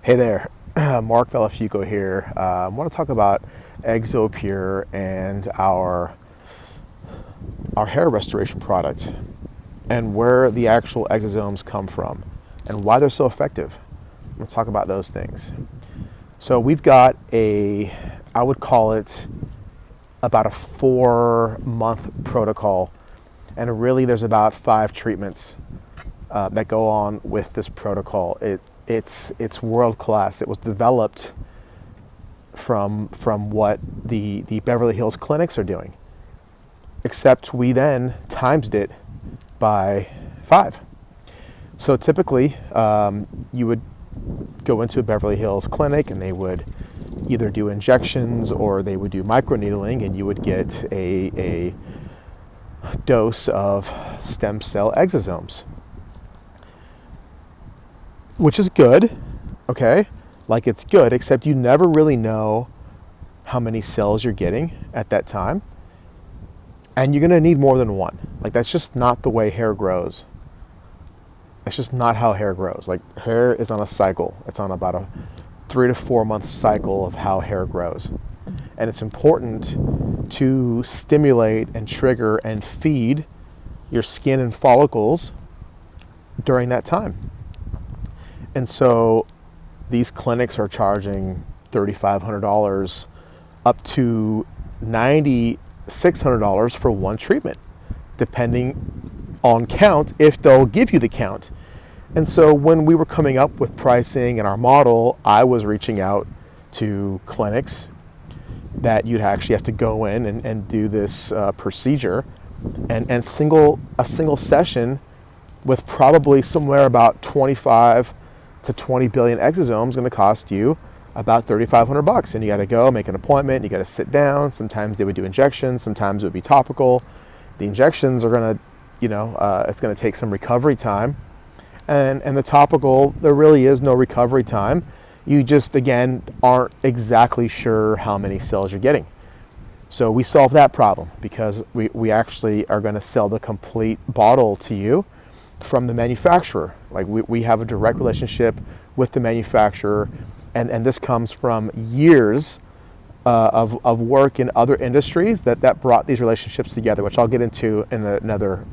Hey there, Mark Valafuco here. I want to talk about ExoPure and our hair restoration product and where the actual exosomes come from and why they're so effective. I'm going to talk about those things. So we've got I would call it about a 4-month protocol, and really there's about 5 treatments that go on with this protocol. It's world class. It was developed from what the Beverly Hills clinics are doing, except we then times it by 5. So typically, you would go into a Beverly Hills clinic and they would either do injections or they would do microneedling, and you would get a dose of stem cell exosomes, which is good, okay? Like, it's good, except you never really know how many cells you're getting at that time. And you're gonna need more than one. Like, that's just not the way hair grows. That's just not how hair grows. Like, hair is on a cycle. It's on about a 3 to 4 month cycle of how hair grows. And it's important to stimulate and trigger and feed your skin and follicles during that time. And so these clinics are charging $3,500 up to $9,600 for one treatment, depending on count, if they'll give you the count. And so when we were coming up with pricing and our model, I was reaching out to clinics that you'd actually have to go in and do this procedure, and a single session with probably somewhere about 25 to 20 billion exosomes going to cost you about $3,500. And you got to go make an appointment, you got to sit down. Sometimes they would do injections, sometimes it would be topical. The injections are going to, it's going to take some recovery time. And the topical, there really is no recovery time. You just, again, aren't exactly sure how many cells you're getting. So we solve that problem because we actually are going to sell the complete bottle to you from the manufacturer. Like, we have a direct relationship with the manufacturer, and this comes from years of work in other industries that brought these relationships together, which I'll get into in another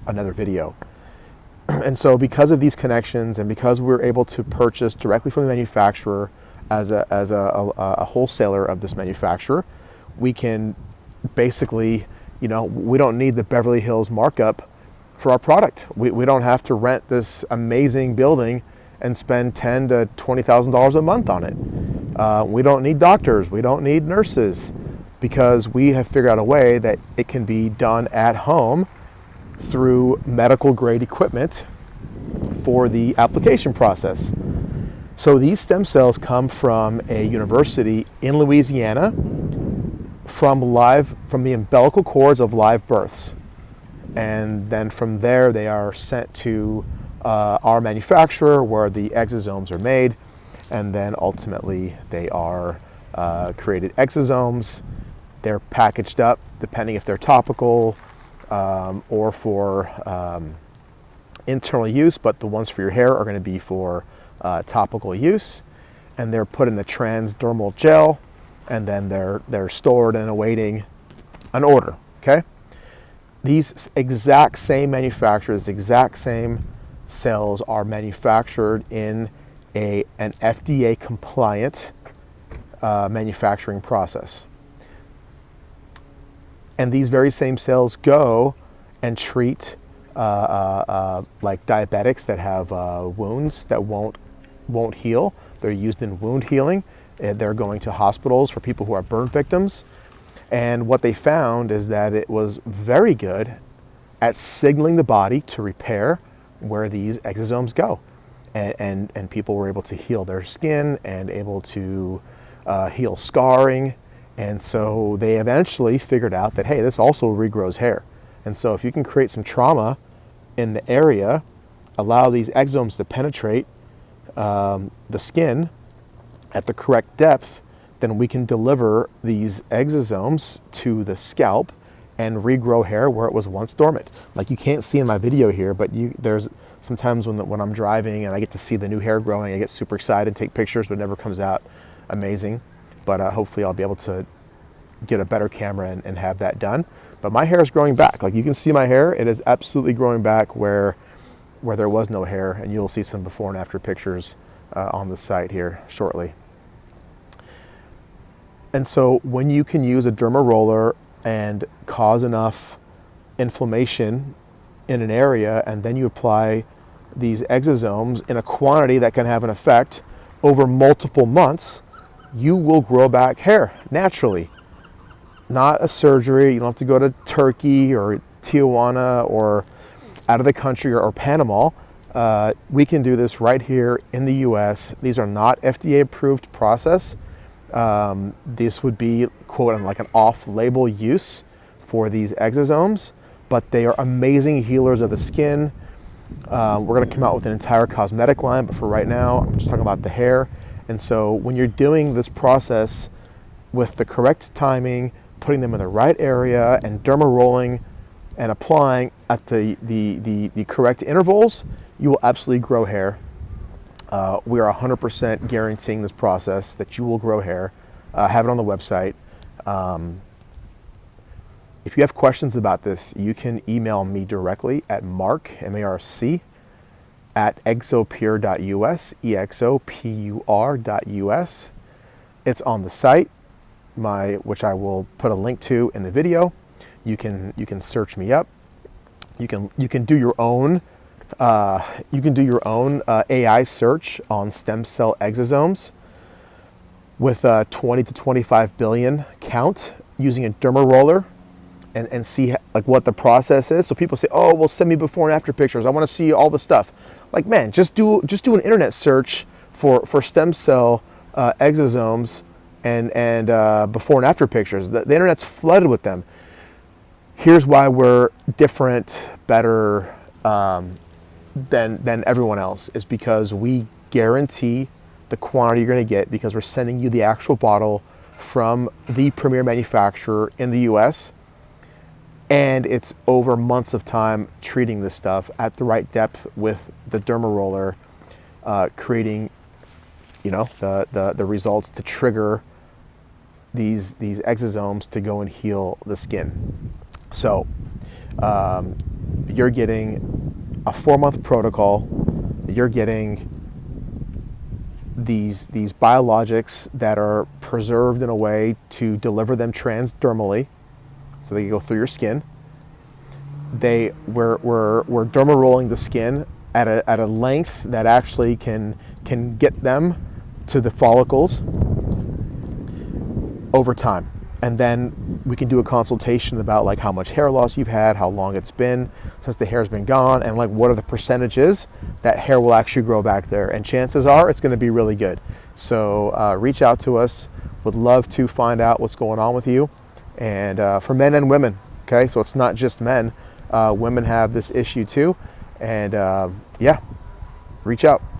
video. And so because of these connections and because we're able to purchase directly from the manufacturer as a wholesaler of this manufacturer, we can basically, we don't need the Beverly Hills markup for our product. We don't have to rent this amazing building and spend $10,000 to $20,000 a month on it. We don't need doctors. We don't need nurses, because we have figured out a way that it can be done at home through medical grade equipment for the application process. So these stem cells come from a university in Louisiana from the umbilical cords of live births. And then from there they are sent to our manufacturer where the exosomes are made, and then ultimately they are created exosomes. They're packaged up depending if they're topical or for internal use, but the ones for your hair are going to be for topical use, and they're put in the transdermal gel, and then they're stored and awaiting an order. Okay, these exact same manufacturers, exact same cells are manufactured in an FDA compliant manufacturing process. And these very same cells go and treat like diabetics that have wounds that won't heal. They're used in wound healing. They're going to hospitals for people who are burn victims. And what they found is that it was very good at signaling the body to repair where these exosomes go. And people were able to heal their skin and able to heal scarring. And so they eventually figured out that, hey, this also regrows hair. And so if you can create some trauma in the area, allow these exosomes to penetrate the skin at the correct depth, then we can deliver these exosomes to the scalp and regrow hair where it was once dormant. Like, you can't see in my video here, but there's Sometimes when I'm driving and I get to see the new hair growing, I get super excited and take pictures, but it never comes out amazing. But hopefully I'll be able to get a better camera and have that done. But my hair is growing back. Like you can see my hair, it is absolutely growing back where there was no hair, and you'll see some before and after pictures on the site here shortly. And so when you can use a derma roller and cause enough inflammation in an area, and then you apply these exosomes in a quantity that can have an effect over multiple months, you will grow back hair naturally. Not a surgery. You don't have to go to Turkey or Tijuana or out of the country or Panama. We can do this right here in the US. These are not FDA approved process. This would be, quote, like an off-label use for these exosomes, but they are amazing healers of the skin. We're going to come out with an entire cosmetic line, but for right now, I'm just talking about the hair. And so when you're doing this process with the correct timing, putting them in the right area and derma rolling and applying at the correct intervals, you will absolutely grow hair. We are 100% guaranteeing this process that you will grow hair. Have it on the website. If you have questions about this, you can email me directly at marc, M-A-R-C, at exopure.us, exopur.us. It's on the site, which I will put a link to in the video. You can search me up. You can do your own AI search on stem cell exosomes with a 20 to 25 billion count using a derma roller, and see like what the process is. So people say, oh, well, send me before and after pictures. I want to see all the stuff. Like, man, just do an internet search for stem cell exosomes and before and after pictures. The internet's flooded with them. Here's why we're different, better than everyone else, is because we guarantee the quantity you're going to get, because we're sending you the actual bottle from the premier manufacturer in the US, and it's over months of time treating this stuff at the right depth with the derma roller, creating the results to trigger these exosomes to go and heal the skin. So you're getting a 4-month protocol. You're getting these biologics that are preserved in a way to deliver them transdermally, so they can go through your skin. We're derma rolling the skin at a length that actually can get them to the follicles over time. And then we can do a consultation about like how much hair loss you've had, how long it's been since the hair's been gone, and like what are the percentages that hair will actually grow back there. And chances are it's going to be really good. So reach out to us. Would love to find out what's going on with you. And for men and women, okay? So it's not just men. Women have this issue too. And yeah, reach out.